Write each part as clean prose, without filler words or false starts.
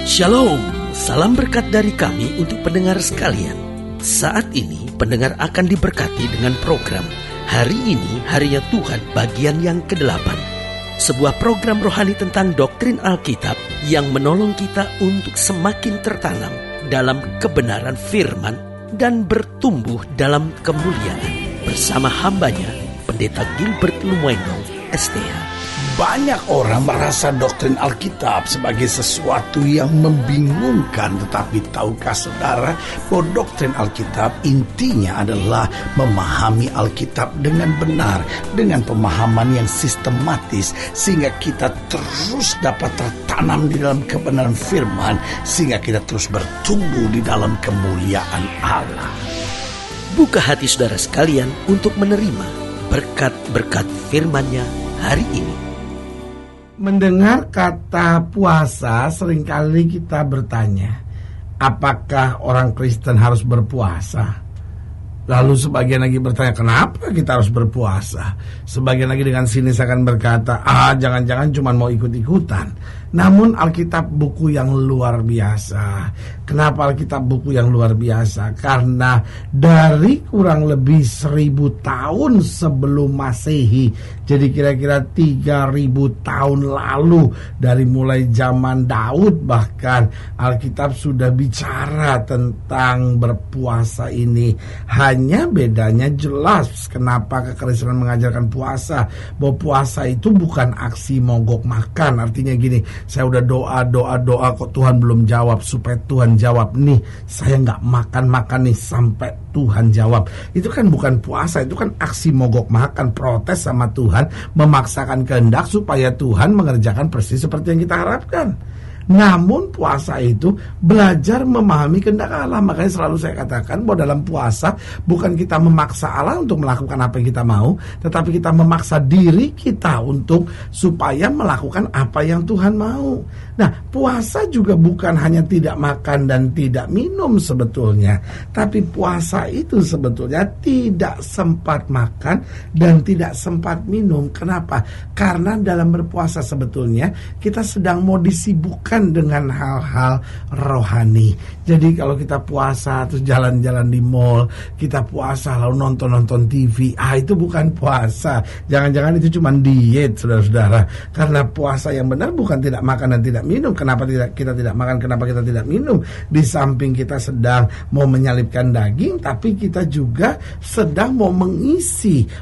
Shalom, salam berkat dari kami untuk pendengar sekalian. Saat ini pendengar akan diberkati dengan program Hari Ini Harinya Tuhan bagian yang ke-8. Sebuah program rohani tentang doktrin Alkitab yang menolong kita untuk semakin tertanam dalam kebenaran firman dan bertumbuh dalam kemuliaan. Bersama hambanya, Pendeta Gilbert Lumuendo, STH. Banyak orang merasa doktrin Alkitab sebagai sesuatu yang membingungkan. Tetapi tahukah saudara bahwa doktrin Alkitab intinya adalah memahami Alkitab dengan benar, dengan pemahaman yang sistematis, sehingga kita terus dapat tertanam di dalam kebenaran firman, sehingga kita terus bertumbuh di dalam kemuliaan Allah. Buka hati saudara sekalian untuk menerima berkat-berkat firman-Nya hari ini. Mendengar kata puasa, seringkali kita bertanya, apakah orang Kristen harus berpuasa? Lalu sebagian lagi bertanya, kenapa kita harus berpuasa? Sebagian lagi dengan sinis akan berkata, jangan-jangan cuma mau ikut-ikutan. Namun Alkitab buku yang luar biasa. Kenapa Alkitab buku yang luar biasa? Karena dari kurang lebih 1000 tahun sebelum Masehi, jadi kira-kira 3000 tahun lalu, dari mulai zaman Daud bahkan, Alkitab sudah bicara tentang berpuasa ini. Hanya bedanya jelas kenapa kekristenan mengajarkan puasa, bahwa puasa itu bukan aksi mogok makan. Artinya gini, saya udah doa kok Tuhan belum jawab, supaya Tuhan jawab nih, saya nggak makan nih sampai Tuhan jawab. Itu kan bukan puasa, itu kan aksi mogok makan, protes sama Tuhan, memaksakan kehendak supaya Tuhan mengerjakan persis seperti yang kita harapkan. Namun puasa itu belajar memahami kehendak Allah. Makanya selalu saya katakan bahwa dalam puasa bukan kita memaksa Allah untuk melakukan apa yang kita mau, tetapi kita memaksa diri kita untuk supaya melakukan apa yang Tuhan mau. Nah, puasa juga bukan hanya tidak makan dan tidak minum sebetulnya, tapi puasa itu sebetulnya tidak sempat makan dan tidak sempat minum. Kenapa? Karena dalam berpuasa sebetulnya kita sedang mau disibukkan dengan hal-hal rohani. Jadi kalau kita puasa terus jalan-jalan di mall, kita puasa lalu nonton-nonton TV, itu bukan puasa. Jangan-jangan itu cuma diet, saudara-saudara. Karena puasa yang benar bukan tidak makan dan tidak minum. Kenapa kita tidak makan, kenapa kita tidak minum? Di samping kita sedang mau menyalibkan daging, tapi kita juga sedang mau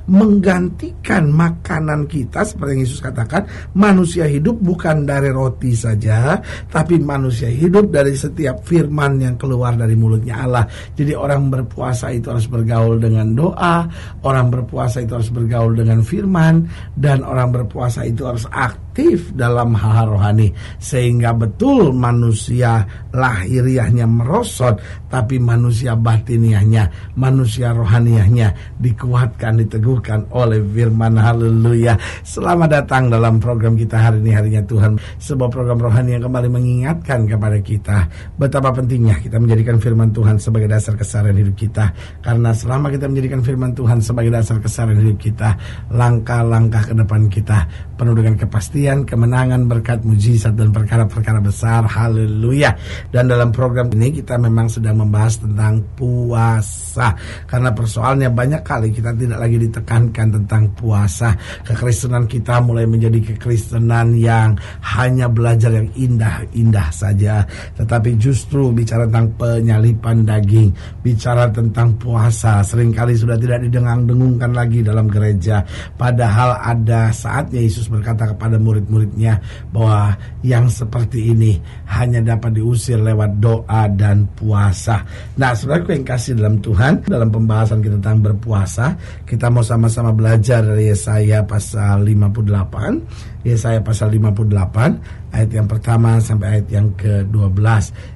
menggantikan makanan kita. Seperti yang Yesus katakan, manusia hidup bukan dari roti saja, tapi manusia hidup dari setiap firman yang keluar dari mulutnya Allah. Jadi orang berpuasa itu harus bergaul dengan doa, orang berpuasa itu harus bergaul dengan firman, dan orang berpuasa itu harus aktif dalam hal-hal rohani, sehingga betul manusia lahiriahnya merosot, tapi manusia batiniahnya, manusia rohaniahnya dikuatkan, diteguhkan oleh firman. Haleluya. Selamat datang dalam program kita hari ini, Harinya Tuhan, sebuah program rohani yang kembali mengingatkan kepada kita betapa pentingnya kita menjadikan firman Tuhan sebagai dasar keseharian hidup kita. Karena selama kita menjadikan firman Tuhan sebagai dasar keseharian hidup kita, langkah-langkah ke depan kita penuh dengan kepastian, kemenangan, berkat, mujizat, dan perkara-perkara besar. Haleluya. Dan dalam program ini kita memang sedang membahas tentang puasa. Karena persoalannya banyak kali kita tidak lagi ditekankan tentang puasa. Kekristenan kita mulai menjadi kekristenan yang hanya belajar yang indah-indah saja, tetapi justru bicara tentang penyalipan daging, bicara tentang puasa, seringkali sudah tidak didengung-dengungkan lagi dalam gereja. Padahal ada saatnya Yesus berkata kepada murid-muridnya bahwa yang seperti ini hanya dapat diusir lewat doa dan puasa. Nah, saudaraku yang kasih dalam Tuhan, dalam pembahasan kita tentang berpuasa, kita mau sama-sama belajar dari Yesaya pasal 58. Yesaya pasal 58 ayat yang pertama sampai ayat yang ke-12.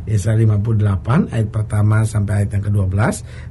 Yesaya 58 ayat pertama sampai ayat yang ke-12.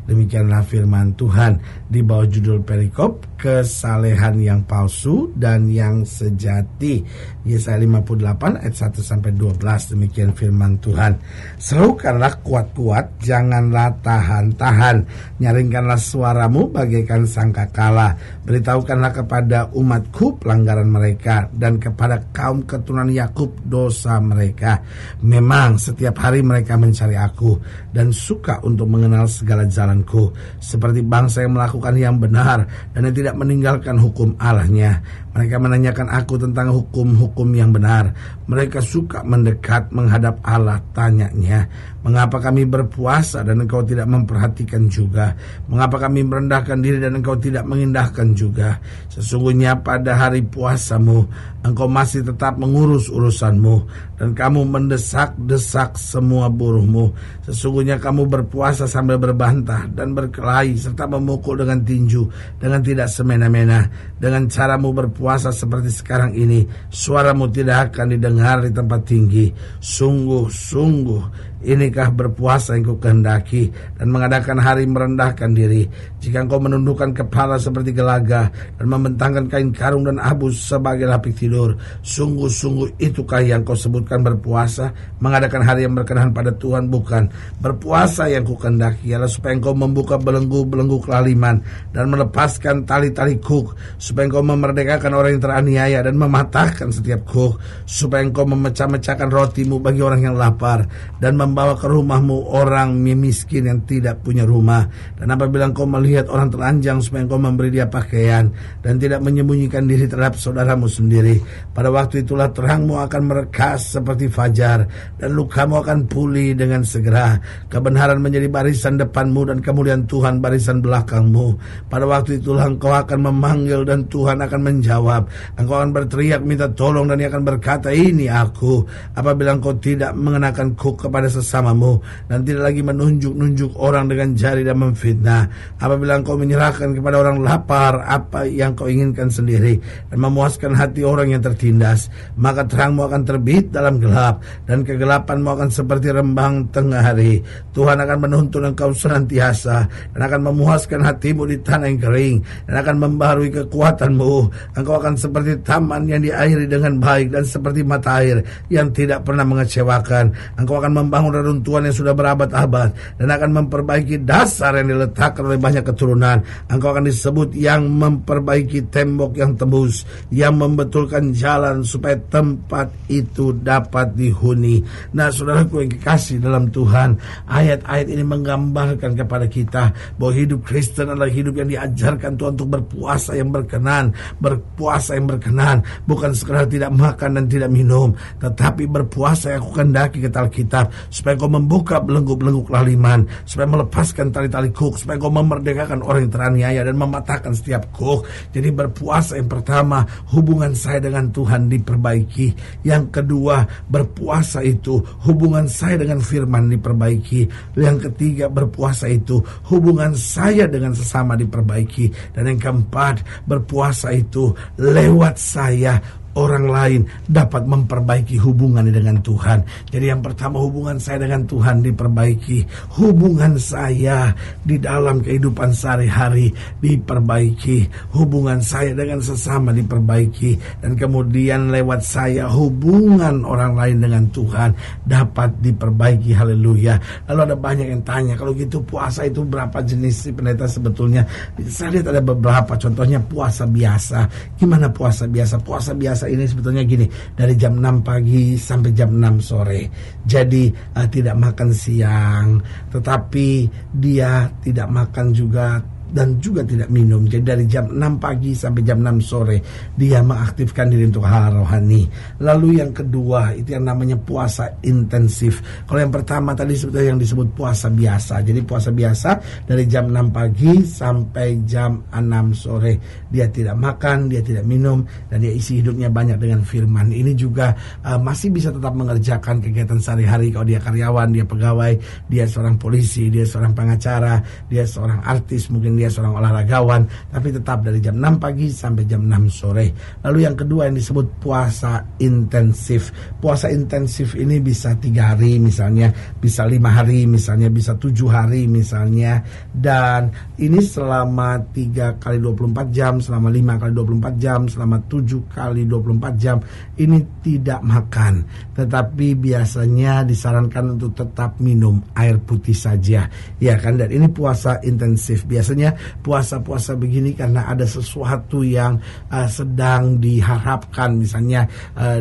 Demikianlah firman Tuhan di bawah judul perikop kesalehan yang palsu dan yang sejati. Yesaya 58 ayat 1 sampai 12. Demikian firman Tuhan. Serukanlah kuat-kuat, janganlah tahan-tahan. Nyaringkanlah suaramu bagaikan sangkakala. Beritahukanlah kepada umatku pelanggaran mereka, dan kepada kaum keturunan Yakub dosa mereka. Memang setiap hari mereka mencari aku dan suka untuk mengenal segala jalanku, seperti bangsa yang melakukan yang benar dan yang tidak meninggalkan hukum Allahnya. Mereka menanyakan aku tentang hukum-hukum yang benar. Mereka suka mendekat menghadap Allah, tanyanya, mengapa kami berpuasa dan engkau tidak memperhatikan juga? Mengapa kami merendahkan diri dan engkau tidak mengindahkan juga? Sesungguhnya pada hari puasamu engkau masih tetap mengurus urusanmu dan kamu mendesak-desak semua buruhmu. Sesungguhnya kamu berpuasa sambil berbantah dan berkelahi serta memukul dengan tinju dengan tidak semena-mena. Dengan caramu berpuasa seperti sekarang ini, suaramu tidak akan didengar di tempat tinggi. Sungguh-sungguh inikah berpuasa yang kau kehendaki dan mengadakan hari merendahkan diri. Jika engkau menundukkan kepala seperti gelaga dan membentangkan kain karung dan abu sebagai lapik tidur, sungguh-sungguh itukah yang kau sebutkan berpuasa, mengadakan hari yang berkenan pada Tuhan? Bukan. Berpuasa yang kau kehendaki ialah supaya engkau membuka belenggu-belenggu kelaliman dan melepaskan tali-tali kuk, supaya engkau memerdekakan orang yang teraniaya dan mematahkan setiap kuk, supaya engkau memecah-mecahkan rotimu bagi orang yang lapar dan membawa ke rumahmu orang miskin yang tidak punya rumah. Dan apabila engkau melihat orang telanjang, supaya engkau memberi dia pakaian dan tidak menyembunyikan diri terhadap saudaramu sendiri. Pada waktu itulah terangmu akan merekas seperti fajar dan lukamu akan pulih dengan segera. Kebenaran menjadi barisan depanmu dan kemuliaan Tuhan barisan belakangmu. Pada waktu itulah engkau akan memanggil dan Tuhan akan menjawab. Engkau akan berteriak minta tolong dan ia akan berkata, ini aku. Apabila engkau tidak mengenakan kuk kepada sesamamu dan tidak lagi menunjuk-nunjuk orang dengan jari dan memfitnah. Apabila engkau menyerahkan kepada orang lapar apa yang kau inginkan sendiri dan memuaskan hati orang yang tertindas, maka terangmu akan terbit dalam gelap dan kegelapanmu akan seperti rembang tengah hari. Tuhan akan menuntun engkau senantiasa dan akan memuaskan hatimu di tanah yang kering dan akan membaharui kekuatanmu. Engkau akan seperti taman yang diairi dengan baik dan seperti mata air yang tidak pernah mengecewakan. Engkau akan membangun reruntuhan yang sudah berabad-abad dan akan memperbaiki dasar yang diletakkan oleh banyak keturunan. Engkau akan disebut yang memperbaiki tembok yang tembus, yang membetulkan jalan supaya tempat itu dapat dihuni. Nah, saudaraku yang kekasih dalam Tuhan, ayat-ayat ini menggambarkan kepada kita bahwa hidup Kristen adalah hidup yang diajarkan Tuhan untuk berpuasa yang berkenan. Berpuasa yang berkenan bukan sekadar tidak makan dan tidak minum, tetapi berpuasa yang aku kehendaki, kata Alkitab, supaya kau membuka belenggu-belenggu kelaliman, supaya melepaskan tali-tali kuk, supaya kau memerdekakan orang yang teraniaya dan mematahkan setiap kuk. Jadi berpuasa yang pertama, hubungan saya dengan Tuhan diperbaiki. Yang kedua, berpuasa itu hubungan saya dengan firman diperbaiki. Yang ketiga, berpuasa itu hubungan saya dengan sesama diperbaiki. Dan yang keempat, berpuasa itu lewat saya orang lain dapat memperbaiki hubungannya dengan Tuhan. Jadi yang pertama, hubungan saya dengan Tuhan diperbaiki. Hubungan saya di dalam kehidupan sehari-hari diperbaiki. Hubungan saya dengan sesama diperbaiki. Dan kemudian lewat saya hubungan orang lain dengan Tuhan dapat diperbaiki. Haleluya. Lalu ada banyak yang tanya, kalau gitu puasa itu berapa jenis sih pendeta sebetulnya? Saya lihat ada beberapa, contohnya puasa biasa. Gimana puasa biasa? Puasa biasa ini sebetulnya gini, dari jam 6 pagi sampai jam 6 sore. Jadi tidak makan siang, tetapi dia tidak makan juga dan juga tidak minum. Jadi dari jam 6 pagi sampai jam 6 sore dia mengaktifkan diri untuk hal rohani. Lalu yang kedua, itu yang namanya puasa intensif. Kalau yang pertama tadi sebetulnya yang disebut puasa biasa. Jadi puasa biasa dari jam 6 pagi sampai jam 6 sore. Dia tidak makan, dia tidak minum, dan dia isi hidupnya banyak dengan firman. Ini juga masih bisa tetap mengerjakan kegiatan sehari-hari. Kalau dia karyawan, dia pegawai, dia seorang polisi, dia seorang pengacara, dia seorang artis, mungkin dia seorang olahragawan, tapi tetap dari jam 6 pagi sampai jam 6 sore. Lalu yang kedua yang disebut puasa intensif. Puasa intensif ini bisa 3 hari misalnya, bisa 5 hari misalnya, bisa 7 hari misalnya, dan ini selama 3 kali 24 jam, selama 5 kali 24 jam, selama 7 kali 24 jam. Ini tidak makan, tetapi biasanya disarankan untuk tetap minum air putih saja, ya kan. Dan ini puasa intensif. Biasanya biasanya puasa-puasa begini karena ada sesuatu yang sedang diharapkan. Misalnya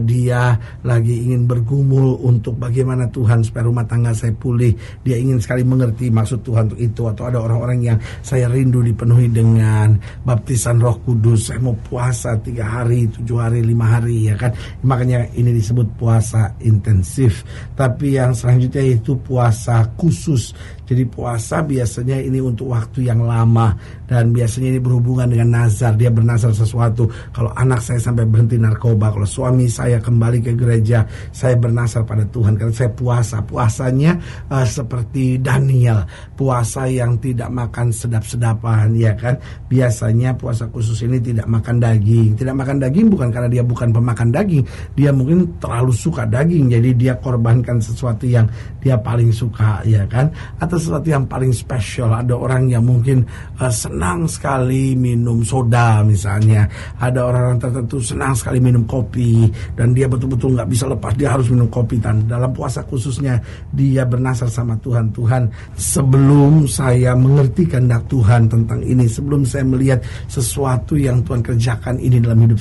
dia lagi ingin bergumul untuk bagaimana Tuhan supaya rumah tangga saya pulih. Dia ingin sekali mengerti maksud Tuhan untuk itu. Atau ada orang-orang yang saya rindu dipenuhi dengan baptisan Roh Kudus. Saya mau puasa 3 hari, 7 hari, 5 hari, ya kan. Makanya ini disebut puasa intensif. Tapi yang selanjutnya itu puasa khusus. Jadi puasa biasanya ini untuk waktu yang lama, dan biasanya ini berhubungan dengan nazar. Dia bernazar sesuatu. Kalau anak saya sampai berhenti narkoba, kalau suami saya kembali ke gereja, saya bernazar pada Tuhan karena saya puasa. Puasanya seperti Daniel, puasa yang tidak makan sedap-sedapan, ya kan. Biasanya puasa khusus ini tidak makan daging. Tidak makan daging bukan karena dia bukan pemakan daging, dia mungkin terlalu suka daging, jadi dia korbankan sesuatu yang dia paling suka, ya kan. Atau sesuatu yang paling spesial. Ada orang yang mungkin senang sekali minum soda misalnya. Ada orang-orang tertentu senang sekali minum kopi, dan dia betul-betul gak bisa lepas, dia harus minum kopi. Dan dalam puasa khususnya dia bernazar sama Tuhan. Tuhan, sebelum saya mengerti kehendak Tuhan tentang ini, sebelum saya melihat sesuatu yang Tuhan kerjakan ini dalam hidup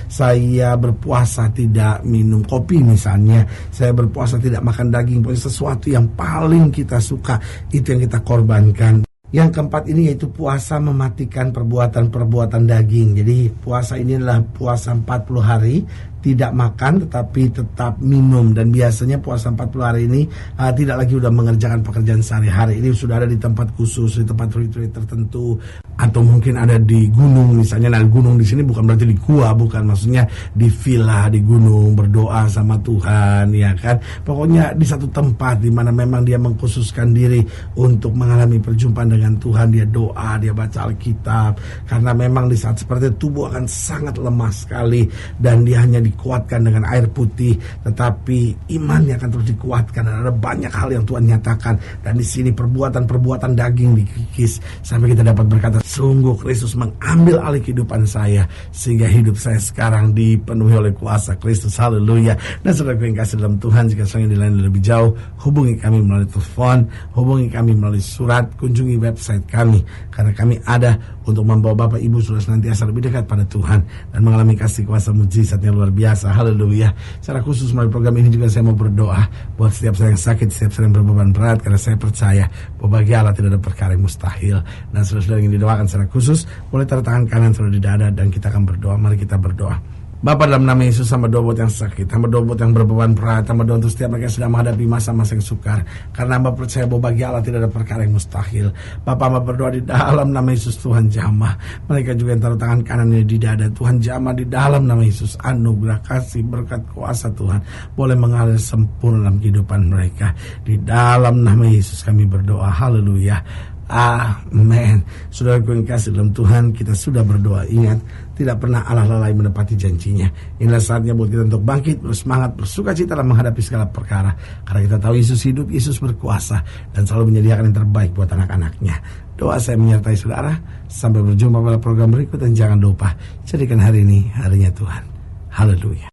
saya berpuasa tidak minum kopi misalnya, saya berpuasa tidak makan daging. Pokoknya sesuatu yang paling kita suka, itu yang kita korbankan. Yang keempat ini yaitu puasa mematikan perbuatan-perbuatan daging. Jadi puasa ini adalah puasa 40 hari, tidak makan tetapi tetap minum. Dan biasanya puasa 40 hari ini tidak lagi udah mengerjakan pekerjaan sehari-hari. Ini sudah ada di tempat khusus, di tempat retreat tertentu, atau mungkin ada di gunung misalnya. Nah, gunung di sini bukan berarti di gua, bukan, maksudnya di villa di gunung, berdoa sama Tuhan, ya kan. Pokoknya di satu tempat di mana memang dia mengkhususkan diri untuk mengalami perjumpaan dengan Tuhan. Dia doa, dia baca Alkitab, karena memang di saat seperti itu tubuh akan sangat lemah sekali, dan dia hanya dikuatkan dengan air putih, tetapi imannya akan terus dikuatkan. Dan ada banyak hal yang Tuhan nyatakan, dan di sini perbuatan-perbuatan daging dikikis sampai kita dapat berkata, sungguh Kristus mengambil alih kehidupan saya, sehingga hidup saya sekarang dipenuhi oleh kuasa Kristus. Haleluya. Dan saudara yang kasih dalam Tuhan, jika saya dilayani lebih jauh, hubungi kami melalui telepon, hubungi kami melalui surat, kunjungi website kami, karena kami ada untuk membawa Bapak Ibu sudah senantiasa lebih dekat pada Tuhan dan mengalami kasih kuasa mujizat yang luar biasa. Haleluya. Secara khusus melalui program ini juga saya mau berdoa buat setiap saya yang sakit, setiap saya yang berbeban berat, karena saya percaya bahwa bagi Allah tidak ada perkara yang mustahil. Dan saudara-saudara ingin didoakan secara khusus, boleh taruh tangan kanan saudara di dada dan kita akan berdoa. Mari kita berdoa. Bapa, dalam nama Yesus, hamba doa buat yang sakit, hamba doa buat yang berbeban berat, hamba doa untuk setiap mereka yang sedang menghadapi masa-masa yang sukar, karena hamba percaya bahwa bagi Allah tidak ada perkara yang mustahil. Bapa, hamba berdoa di dalam nama Yesus, Tuhan jamah mereka juga yang taruh tangan kanannya di dada. Tuhan jamah di dalam nama Yesus, anugerah kasih berkat kuasa Tuhan boleh mengalir sempurna dalam kehidupan mereka. Di dalam nama Yesus kami berdoa. Haleluya. Amin. Saudaraku yang kasih dalam Tuhan, kita sudah berdoa. Ingat, tidak pernah Allah lalai menepati janjinya. Inilah saatnya buat kita untuk bangkit, bersemangat, bersuka cita dalam menghadapi segala perkara, karena kita tahu Yesus hidup, Yesus berkuasa, dan selalu menyediakan yang terbaik buat anak-anaknya. Doa saya menyertai saudara. Sampai berjumpa pada program berikut, dan jangan lupa jadikan hari ini harinya Tuhan. Haleluya.